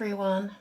everyone.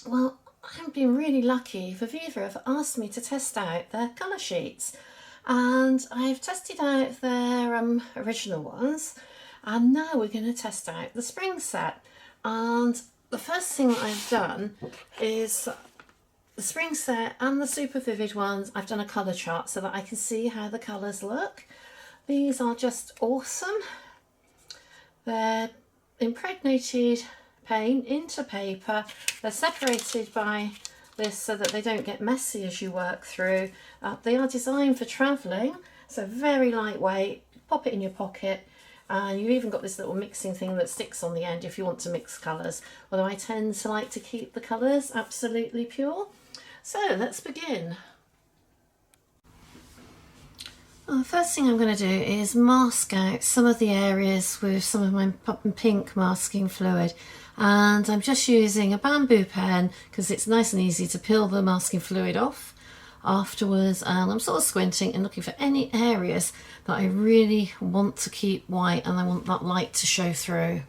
Well, I've been really lucky. Viviva have asked me to test out their colour sheets, and I've tested out their original ones, and now we're going to test out the spring set. And the first thing that I've done is the spring set and the super vivid ones. I've done a colour chart so that I can see how the colours look. These are just awesome. They're impregnated paint into paper. They're separated by this so that they don't get messy as you work through. They are designed for travelling, so very lightweight. Pop it in your pocket, and you've even got this little mixing thing that sticks on the end if you want to mix colours, although I tend to like to keep the colours absolutely pure. So let's begin. Well, the first thing I'm going to do is mask out some of the areas with some of my pink masking fluid, and I'm just using a bamboo pen because it's nice and easy to peel the masking fluid off afterwards, and I'm sort of squinting and looking for any areas that I really want to keep white and I want that light to show through.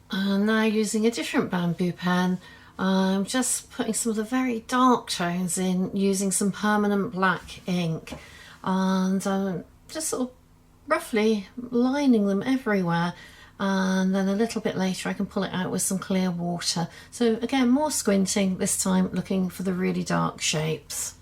And now, using a different bamboo pen, I'm just putting some of the very dark tones in using some permanent black ink, and just sort of roughly lining them everywhere, and then a little bit later I can pull it out with some clear water. So again, more squinting, this time looking for the really dark shapes.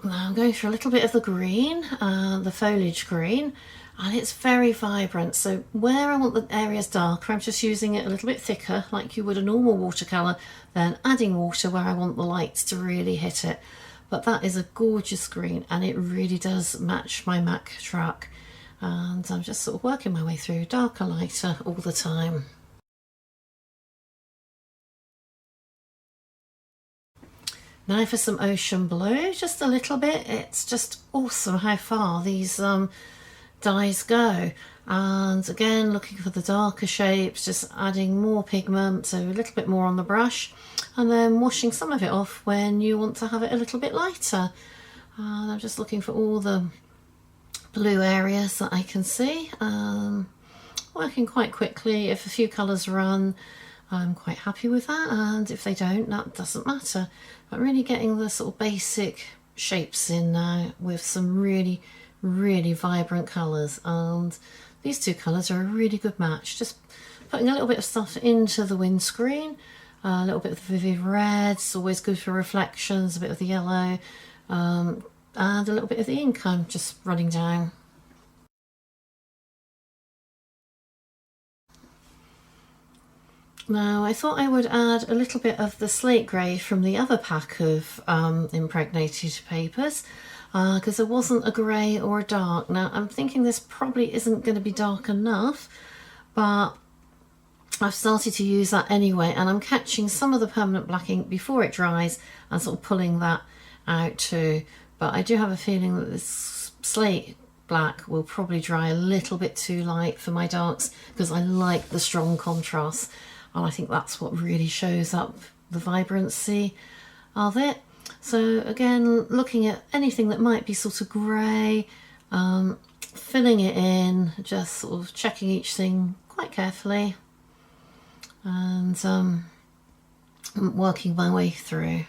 Now I'm going for a little bit of the green, the foliage green, and it's very vibrant. So where I want the areas darker, I'm just using it a little bit thicker like you would a normal watercolour, then adding water where I want the lights to really hit it. But that is a gorgeous green, and it really does match my Mack truck. And I'm just sort of working my way through darker, lighter all the time. Now for some ocean blue, just a little bit. It's just awesome how far these dyes go. And again, looking for the darker shapes, just adding more pigment, so a little bit more on the brush, and then washing some of it off when you want to have it a little bit lighter. And I'm just looking for all the blue areas that I can see. Working quite quickly. If a few colours run, I'm quite happy with that, and if they don't, that doesn't matter. But really getting the sort of basic shapes in now with some really, really vibrant colours, and these two colours are a really good match. Just putting a little bit of stuff into the windscreen, a little bit of the vivid reds, always good for reflections, a bit of the yellow, and a little bit of the ink I'm just running down. Now I thought I would add a little bit of the slate grey from the other pack of impregnated papers, because there wasn't a grey or a dark. Now I'm thinking this probably isn't going to be dark enough, but I've started to use that anyway, and I'm catching some of the permanent black ink before it dries and sort of pulling that out too. But I do have a feeling that this slate black will probably dry a little bit too light for my darks, because I like the strong contrast. And I think that's what really shows up the vibrancy of it. So again, looking at anything that might be sort of grey, filling it in, just sort of checking each thing quite carefully, and working my way through.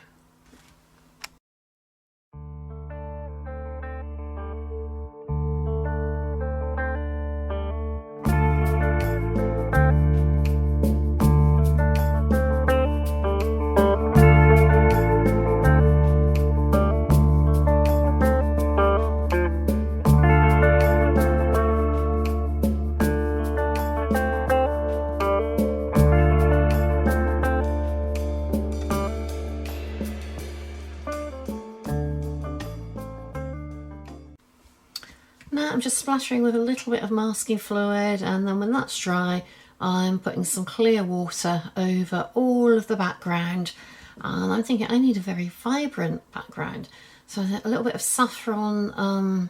Now I'm just splattering with a little bit of masking fluid, and then when that's dry, I'm putting some clear water over all of the background. And I'm thinking I need a very vibrant background, so a little bit of saffron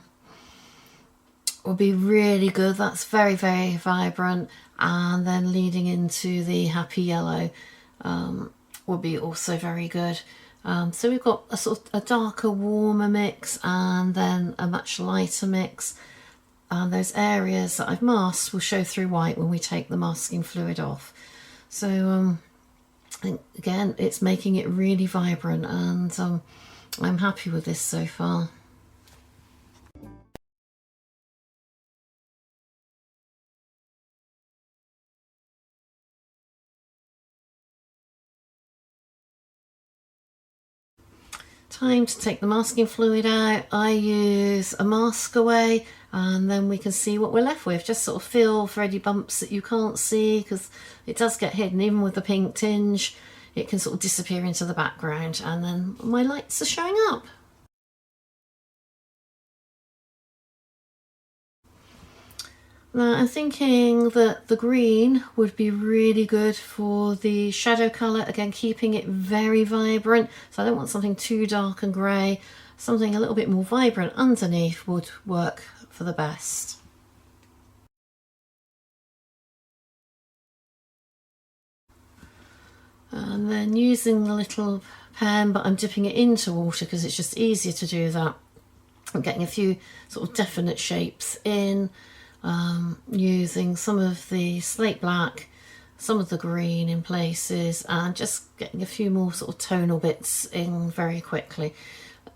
will be really good. That's very, very vibrant, and then leading into the happy yellow. would be also very good. So we've got a sort of a darker, warmer mix and then a much lighter mix. And those areas that I've masked will show through white when we take the masking fluid off. So I think, again, it's making it really vibrant, and I'm happy with this so far. Time to take the masking fluid out. I use a mask away, and then we can see what we're left with. Just sort of feel for any bumps that you can't see, because it does get hidden. Even with the pink tinge, it can sort of disappear into the background, and then my lights are showing up. Now I'm thinking that the green would be really good for the shadow colour, again keeping it very vibrant. So I don't want something too dark and grey. Something a little bit more vibrant underneath would work for the best. And then using the little pen, but I'm dipping it into water because it's just easier to do that. I'm getting a few sort of definite shapes in. Using some of the slate black, some of the green in places, and just getting a few more sort of tonal bits in very quickly.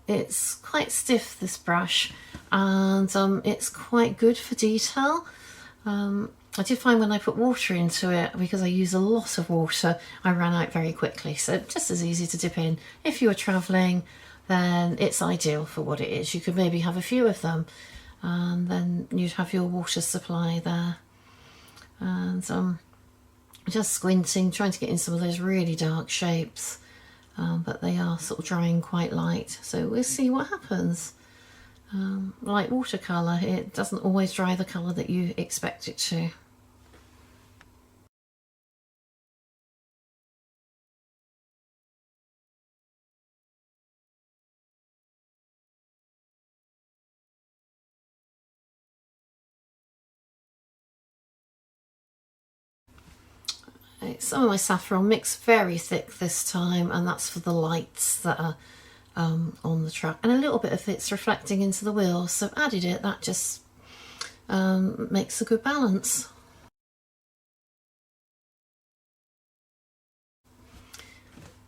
It's quite stiff, this brush, and it's quite good for detail. I did find when I put water into it, because I use a lot of water, I ran out very quickly, so just as easy to dip in. If you're travelling, then it's ideal for what it is. You could maybe have a few of them, and then you'd have your water supply there. And just squinting, trying to get in some of those really dark shapes, but they are sort of drying quite light, so we'll see what happens. Like watercolour, it doesn't always dry the colour that you expect it to. Some of my saffron mix very thick this time, and that's for the lights that are on the truck, and a little bit of it's reflecting into the wheels, so I've added it. That just makes a good balance.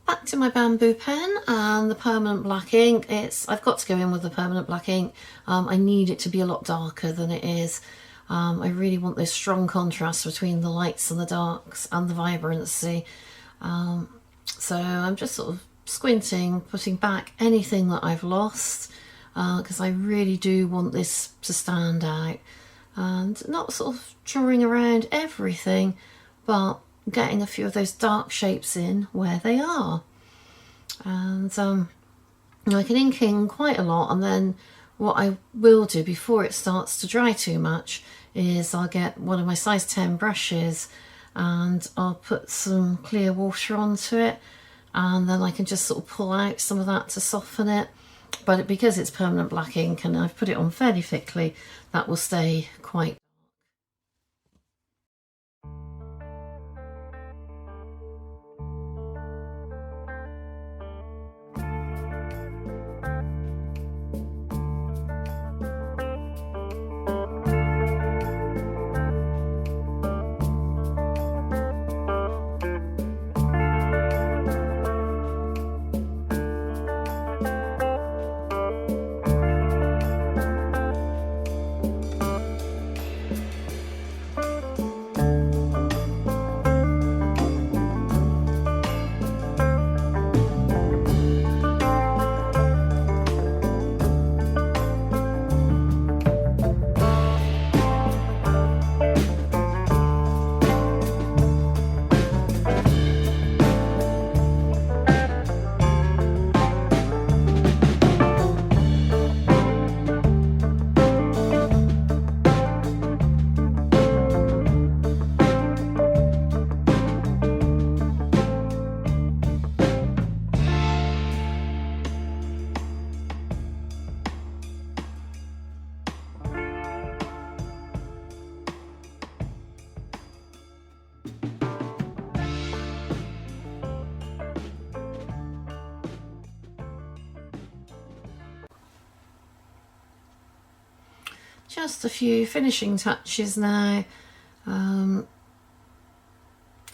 Back to my bamboo pen and the permanent black ink. I've got to go in with the permanent black ink. I need it to be a lot darker than it is. I really want this strong contrast between the lights and the darks and the vibrancy. So I'm just sort of squinting, putting back anything that I've lost, because I really do want this to stand out, and not sort of drawing around everything, but getting a few of those dark shapes in where they are. And I can ink in quite a lot, and then what I will do before it starts to dry too much is I'll get one of my size 10 brushes and I'll put some clear water onto it, and then I can just sort of pull out some of that to soften it. But because it's permanent black ink and I've put it on fairly thickly, that will stay quite. just a few finishing touches now.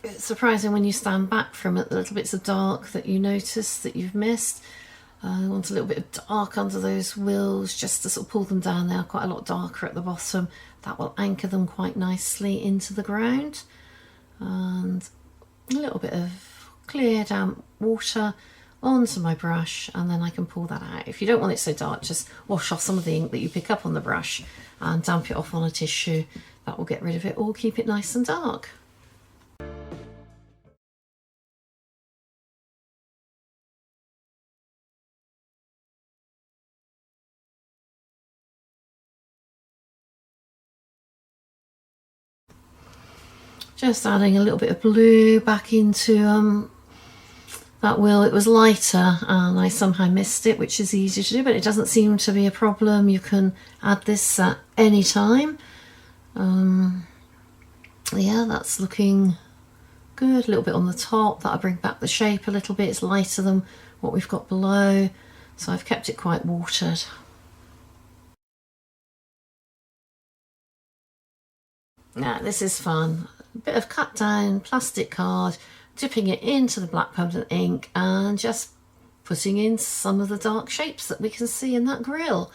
It's surprising when you stand back from it, the little bits of dark that you notice that you've missed. I want a little bit of dark under those wheels just to sort of pull them down. They are quite a lot darker at the bottom. That will anchor them quite nicely into the ground. And a little bit of clear damp water onto my brush, and then I can pull that out. If you don't want it so dark, just wash off some of the ink that you pick up on the brush and damp it off on a tissue. That will get rid of it or keep it nice and dark. Just adding a little bit of blue back into that wheel. It was lighter and I somehow missed it, which is easy to do, but it doesn't seem to be a problem. You can add this at any time. Yeah, that's looking good. A little bit on the top, that'll bring back the shape a little bit. It's lighter than what we've got below, so I've kept it quite watered. Now this is fun. A bit of cut down plastic card, dipping it into the black permanent ink and just putting in some of the dark shapes that we can see in that grill.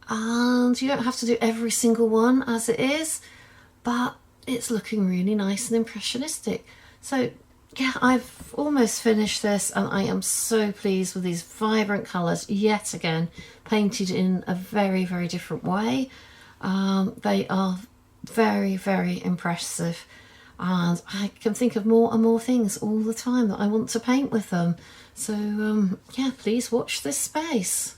And you don't have to do every single one as it is, but it's looking really nice and impressionistic. So yeah, I've almost finished this and I am so pleased with these vibrant colours, yet again painted in a very, very different way. They are very, very impressive, and I can think of more and more things all the time that I want to paint with them. So yeah, please watch this space.